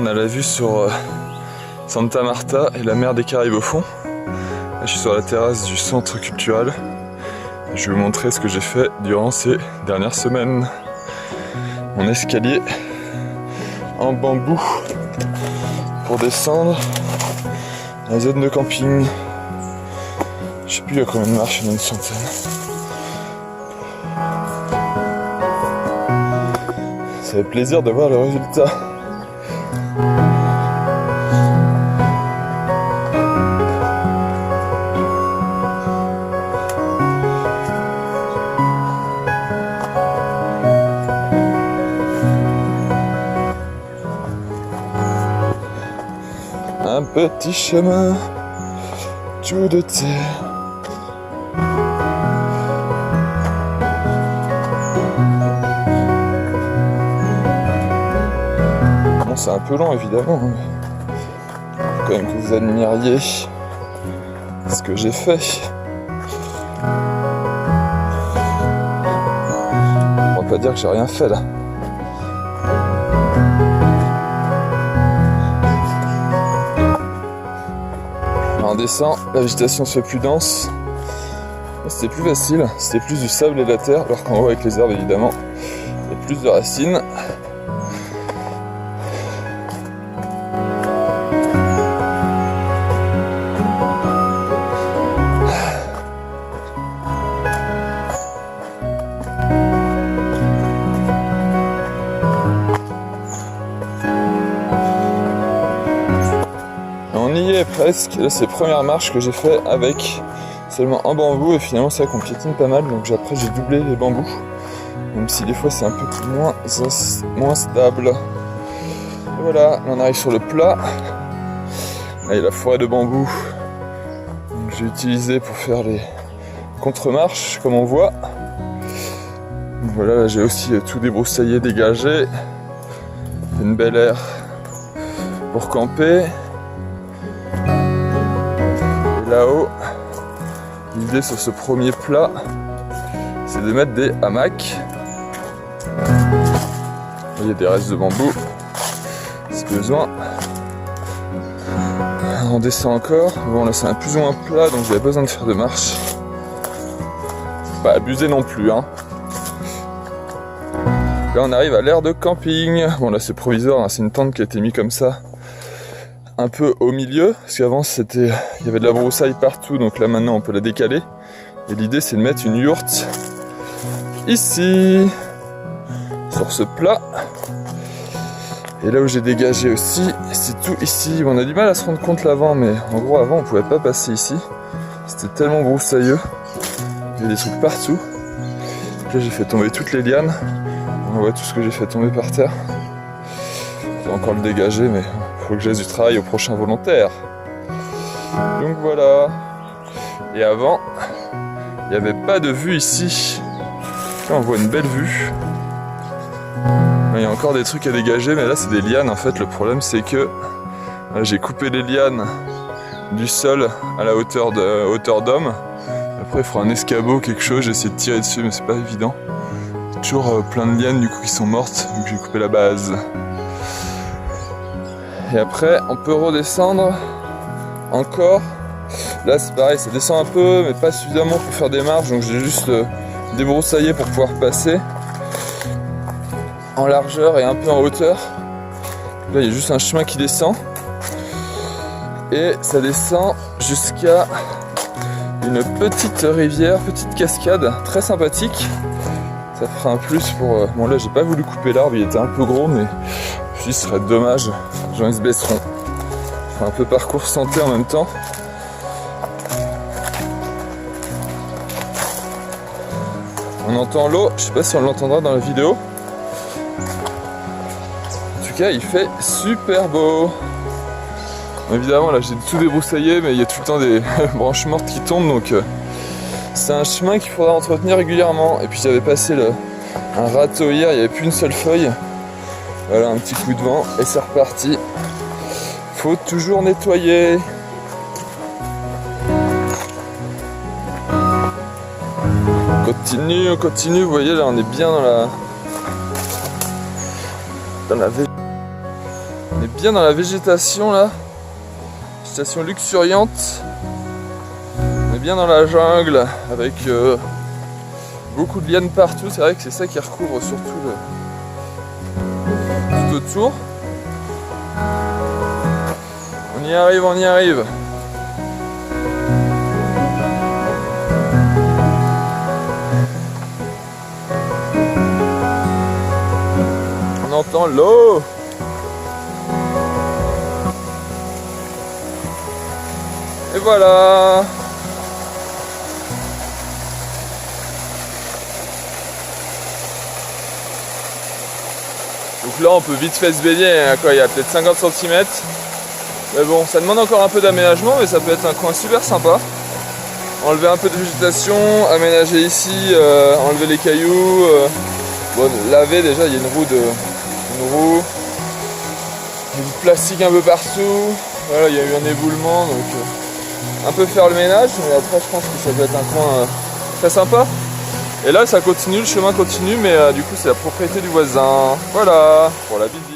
on a la vue sur Santa Marta et la mer des Caraïbes au fond. Là, je suis sur la terrasse du centre culturel. Je vais vous montrer ce que j'ai fait durant ces dernières semaines. Mon escalier en bambou pour descendre la zone de camping. Je sais plus à combien de marches, il y en a une centaine. Ça fait plaisir de voir le résultat. Un petit chemin tout de terre. Bon, c'est un peu long évidemment, mais faut quand même que vous admiriez ce que j'ai fait. On va pas dire que j'ai rien fait là. On descend, la végétation se fait plus dense. C'était plus facile, c'était plus du sable et de la terre, alors qu'en haut avec les herbes évidemment, il y a plus de racines. On y est presque, là c'est la première marche que j'ai fait avec seulement en bambou et finalement c'est vrai qu'on piétine pas mal, donc après j'ai doublé les bambous, même si des fois c'est un peu moins stable. Et voilà, on arrive sur le plat. Là il y a la forêt de bambou que j'ai utilisé pour faire les contre-marches comme on voit. Donc voilà, là j'ai aussi tout débroussaillé, dégagé, une belle aire pour camper. Là-haut, l'idée sur ce premier plat, c'est de mettre des hamacs. Il y a des restes de bambou, si besoin. On descend encore. Bon, là c'est un plus ou moins plat, donc j'avais besoin de faire de marche. Pas abuser non plus, hein. Là on arrive à l'aire de camping. Bon là c'est provisoire, hein. C'est une tente qui a été mise comme ça, un peu au milieu, parce qu'avant il y avait de la broussaille partout, donc là maintenant on peut la décaler. Et l'idée c'est de mettre une yourte ici, sur ce plat. Et là où j'ai dégagé aussi, c'est tout ici. On a du mal à se rendre compte l'avant, mais en gros avant on pouvait pas passer ici. C'était tellement broussailleux, il y avait des trucs partout. Donc là j'ai fait tomber toutes les lianes. On voit tout ce que j'ai fait tomber par terre. Je vais encore le dégager, mais faut que je laisse du travail au prochain volontaire. Donc voilà. Et avant, il n'y avait pas de vue ici. Là on voit une belle vue. Il y a encore des trucs à dégager, mais là c'est des lianes en fait. Le problème c'est que là, j'ai coupé les lianes du sol à la hauteur d'homme. Après il faudra un escabeau, quelque chose, j'ai essayé de tirer dessus mais c'est pas évident. Toujours plein de lianes du coup qui sont mortes, donc j'ai coupé la base. Et après on peut redescendre encore. Là c'est pareil, ça descend un peu mais pas suffisamment pour faire des marches, donc j'ai juste débroussaillé pour pouvoir passer en largeur et un peu en hauteur. Là il y a juste un chemin qui descend et ça descend jusqu'à une petite rivière, petite cascade très sympathique. Ça fera un plus pour... Bon là j'ai pas voulu couper l'arbre, il était un peu gros, mais je me suis dit ce serait dommage, les gens ils se baisseront. Je fais un peu parcours santé en même temps. On entend l'eau, je sais pas si on l'entendra dans la vidéo. En tout cas il fait super beau. Évidemment là j'ai tout débroussaillé, mais il y a tout le temps des branches mortes qui tombent, donc c'est un chemin qu'il faudra entretenir régulièrement. Et puis j'avais passé un râteau hier, il n'y avait plus une seule feuille. Voilà, un petit coup de vent et c'est reparti. Faut toujours nettoyer. On continue, vous voyez là on est bien dans la On est bien dans la végétation là. Végétation luxuriante. On est bien dans la jungle avec beaucoup de lianes partout. C'est vrai que c'est ça qui recouvre surtout tout autour. On y arrive, on y arrive. On entend l'eau. Et voilà. Donc là on peut vite fait se baigner, hein, quoi, il y a peut-être 50 cm. Mais bon, ça demande encore un peu d'aménagement, mais ça peut être un coin super sympa. Enlever un peu de végétation, aménager ici, enlever les cailloux. Bon, laver déjà, il y a une roue, du plastique un peu partout. Voilà, il y a eu un éboulement, donc un peu faire le ménage. Mais après, je pense que ça doit être un coin très sympa. Et là, ça continue, le chemin continue, mais du coup, c'est la propriété du voisin. Voilà, pour la visite.